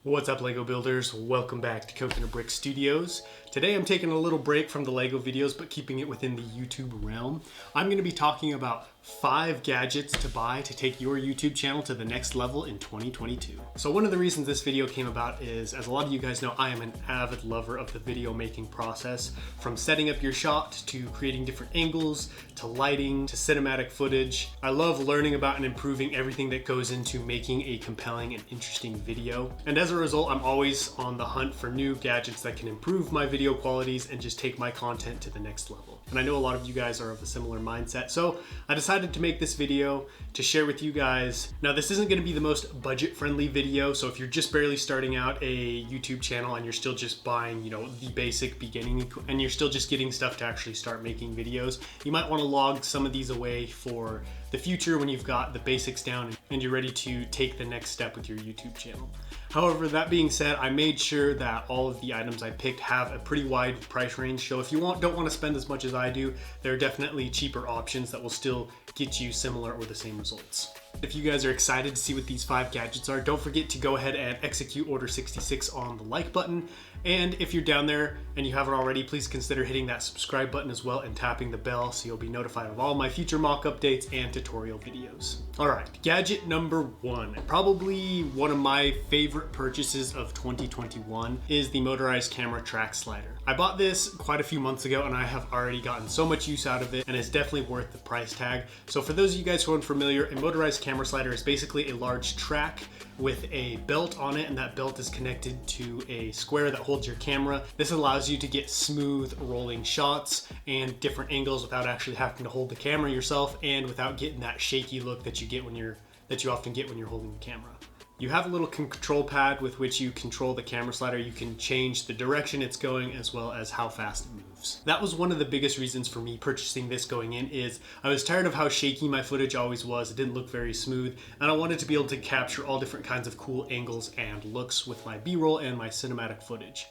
What's up, Lego builders? Welcome back to Coconut Brick Studios. Today I'm taking a little break from the Lego videos, but keeping it within the YouTube realm. I'm going to be talking about 5 gadgets to buy to take your YouTube channel to the next level in 2022. So one of the reasons this video came about is, as a lot of you guys know, I am an avid lover of the video making process. From setting up your shot, to creating different angles, to lighting, to cinematic footage. I love learning about and improving everything that goes into making a compelling and interesting video. And as a result, I'm always on the hunt for new gadgets that can improve my video qualities and just take my content to the next level. And I know a lot of you guys are of a similar mindset, so I decided to make this video to share with you guys. Now, this isn't going to be the most budget-friendly video, so if you're just barely starting out a YouTube channel and you're still just buying, the basic beginning, and you're still just getting stuff to actually start making videos, you might want to log some of these away for the future when you've got the basics down and you're ready to take the next step with your YouTube channel. However, that being said, I made sure that all of the items I picked have a pretty wide price range. So if you don't want to spend as much as I do, there are definitely cheaper options that will still get you similar or the same results. If you guys are excited to see what these 5 gadgets are, don't forget to go ahead and execute Order 66 on the like button. And if you're down there and you haven't already, please consider hitting that subscribe button as well and tapping the bell so you'll be notified of all my future mock updates and tutorial videos. All right, gadget number 1, probably one of my favorite purchases of 2021 is the Motorized camera track slider. I bought this quite a few months ago and I have already gotten so much use out of it, and it's definitely worth the price tag. So for those of you guys who aren't familiar, a motorized camera slider is basically a large track with a belt on it, and that belt is connected to a square that holds your camera. This allows you to get smooth rolling shots and different angles without actually having to hold the camera yourself, and without getting that shaky look that you often get when you're holding the camera. You have a little control pad with which you control the camera slider. You can change the direction it's going as well as how fast it moves. That was one of the biggest reasons for me purchasing this going in, is I was tired of how shaky my footage always was. It didn't look very smooth, and I wanted to be able to capture all different kinds of cool angles and looks with my B-roll and my cinematic footage.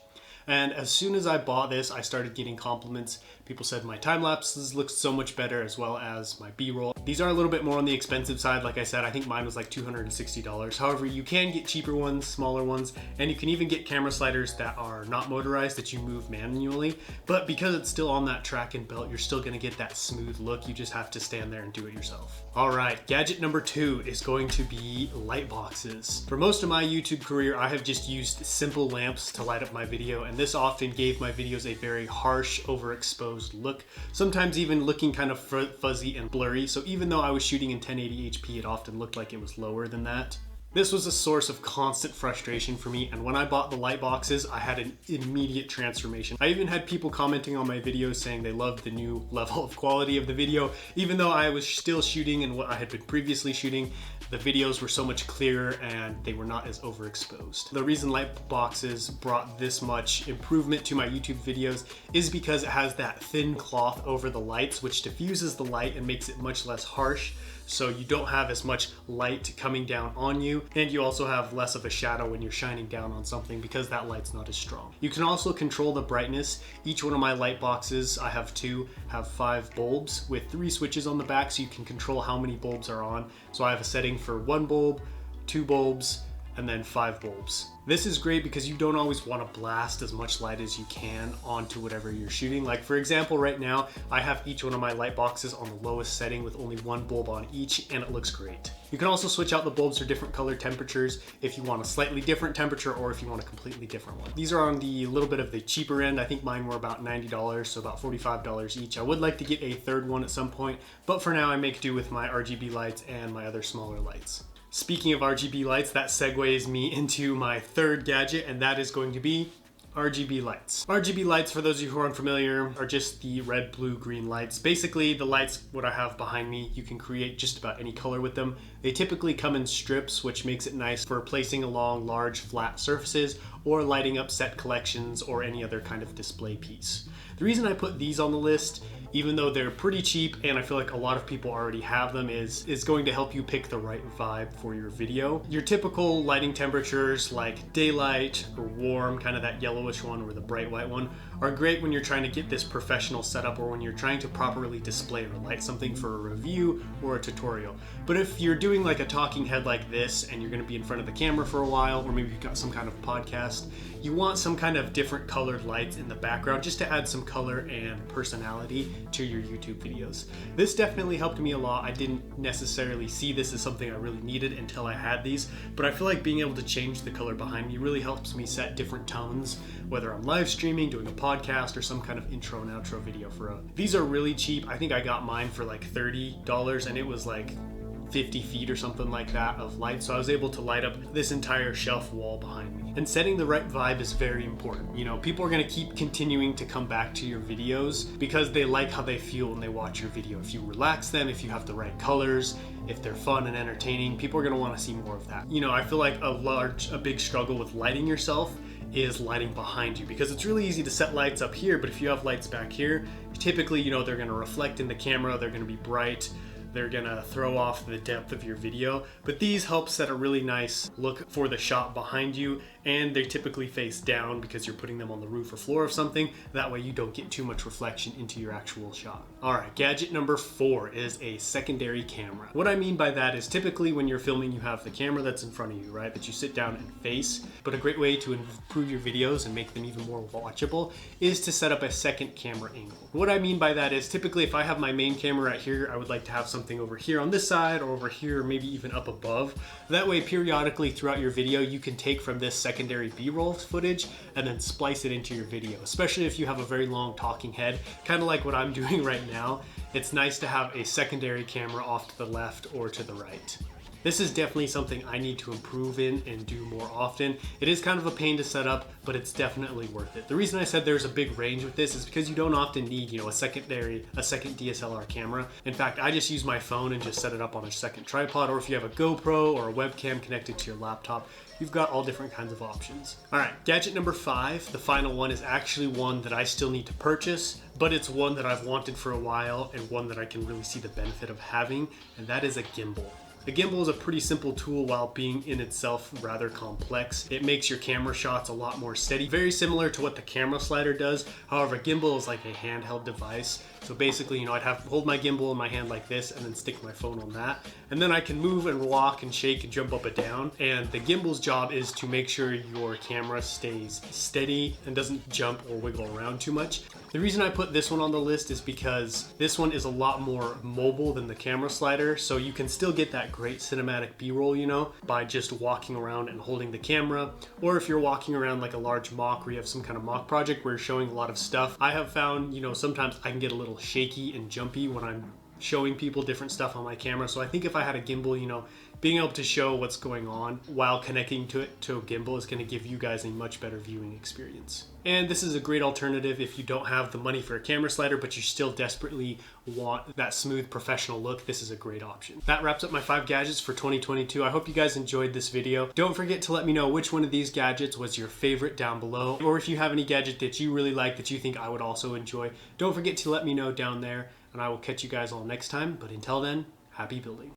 And as soon as I bought this, I started getting compliments. People said my time lapses looked so much better, as well as my B-roll. These are a little bit more on the expensive side. Like I said, I think mine was like $260. However, you can get cheaper ones, smaller ones, and you can even get camera sliders that are not motorized, that you move manually. But because it's still on that track and belt, you're still gonna get that smooth look. You just have to stand there and do it yourself. All right, gadget number 2 is going to be light boxes. For most of my YouTube career, I have just used simple lamps to light up my video, and this often gave my videos a very harsh, overexposed look, sometimes even looking kind of fuzzy and blurry. So even though I was shooting in 1080 HP, it often looked like it was lower than that. This was a source of constant frustration for me, and when I bought the light boxes, I had an immediate transformation. I even had people commenting on my videos saying they loved the new level of quality of the video. Even though I was still shooting in what I had been previously shooting, the videos were so much clearer and they were not as overexposed. The reason light boxes brought this much improvement to my YouTube videos is because it has that thin cloth over the lights, which diffuses the light and makes it much less harsh. So you don't have as much light coming down on you, and you also have less of a shadow when you're shining down on something because that light's not as strong. You can also control the brightness. Each one of my light boxes, I have 2, have 5 bulbs with 3 switches on the back, so you can control how many bulbs are on. So I have a setting for 1 bulb, 2 bulbs, and then 5 bulbs. This is great because you don't always want to blast as much light as you can onto whatever you're shooting. Like for example, right now, I have each one of my light boxes on the lowest setting with only 1 bulb on each, and it looks great. You can also switch out the bulbs for different color temperatures if you want a slightly different temperature or if you want a completely different one. These are on the little bit of the cheaper end. I think mine were about $90, so about $45 each. I would like to get a third one at some point, but for now I make do with my RGB lights and my other smaller lights. Speaking of RGB lights, that segues me into my 3rd gadget, and that is going to be RGB lights. RGB lights, for those of you who aren't familiar, are just the red, blue, green lights. Basically, the lights, what I have behind me, you can create just about any color with them. They typically come in strips, which makes it nice for placing along large flat surfaces or lighting up set collections or any other kind of display piece. The reason I put these on the list, even though they're pretty cheap and I feel like a lot of people already have them, is going to help you pick the right vibe for your video. Your typical lighting temperatures like daylight or warm, kind of that yellowish one, or the bright white one, are great when you're trying to get this professional setup or when you're trying to properly display or light something for a review or a tutorial. But if you're doing doing like a talking head like this and you're gonna be in front of the camera for a while, or maybe you've got some kind of podcast, you want some kind of different colored lights in the background just to add some color and personality to your YouTube videos. This definitely helped me a lot. I didn't necessarily see this as something I really needed until I had these, but I feel like being able to change the color behind me really helps me set different tones, whether I'm live streaming, doing a podcast, or some kind of intro and outro video for a... These are really cheap. I think I got mine for like $30 and it was like 50 feet or something like that of light, so I was able to light up this entire shelf wall behind me. And setting the right vibe is very important. You know, people are going to keep continuing to come back to your videos because they like how they feel when they watch your video. If you relax them, if you have the right colors, if they're fun and entertaining, people are going to want to see more of that. You know, I feel like a big struggle with lighting yourself is lighting behind you, because it's really easy to set lights up here, but if you have lights back here, typically, you know, they're going to reflect in the camera, they're going to be bright, they're gonna throw off the depth of your video. But these help set a really nice look for the shot behind you, and they typically face down because you're putting them on the roof or floor of something. That way you don't get too much reflection into your actual shot. All right, gadget number 4 is a secondary camera. What I mean by that is typically when you're filming, you have the camera that's in front of you, right, that you sit down and face. But a great way to improve your videos and make them even more watchable is to set up a second camera angle. What I mean by that is typically if I have my main camera right here, I would like to have something over here on this side or over here, maybe even up above. That way periodically throughout your video, you can take from this secondary B-roll footage and then splice it into your video, especially if you have a very long talking head, kind of like what I'm doing right now. It's nice to have a secondary camera off to the left or to the right. This is definitely something I need to improve in and do more often. It is kind of a pain to set up, but it's definitely worth it. The reason I said there's a big range with this is because you don't often need, you know, a second DSLR camera. In fact, I just use my phone and just set it up on a second tripod, or if you have a GoPro or a webcam connected to your laptop, you've got all different kinds of options. All right, gadget number 5, the final one, is actually one that I still need to purchase, but it's one that I've wanted for a while and one that I can really see the benefit of having, and that is a gimbal. The gimbal is a pretty simple tool while being in itself rather complex. It makes your camera shots a lot more steady, very similar to what the camera slider does. However, gimbal is like a handheld device. So basically, you know, I'd have to hold my gimbal in my hand like this and then stick my phone on that. And then I can move and walk and shake and jump up and down. And the gimbal's job is to make sure your camera stays steady and doesn't jump or wiggle around too much. The reason I put this one on the list is because this one is a lot more mobile than the camera slider. So you can still get that great cinematic B-roll, you know, by just walking around and holding the camera. Or if you're walking around like a large mock where you have some kind of mock project where you're showing a lot of stuff. I have found, you know, sometimes I can get a little shaky and jumpy when I'm showing people different stuff on my camera. So I think if I had a gimbal, you know, being able to show what's going on while connecting to it to a gimbal is going to give you guys a much better viewing experience. And this is a great alternative if you don't have the money for a camera slider, but you still desperately want that smooth professional look. This is a great option. That wraps up my 5 gadgets for 2022. I hope you guys enjoyed this video. Don't forget to let me know which one of these gadgets was your favorite down below, or if you have any gadget that you really like that you think I would also enjoy, don't forget to let me know down there, and I will catch you guys all next time. But until then, happy building.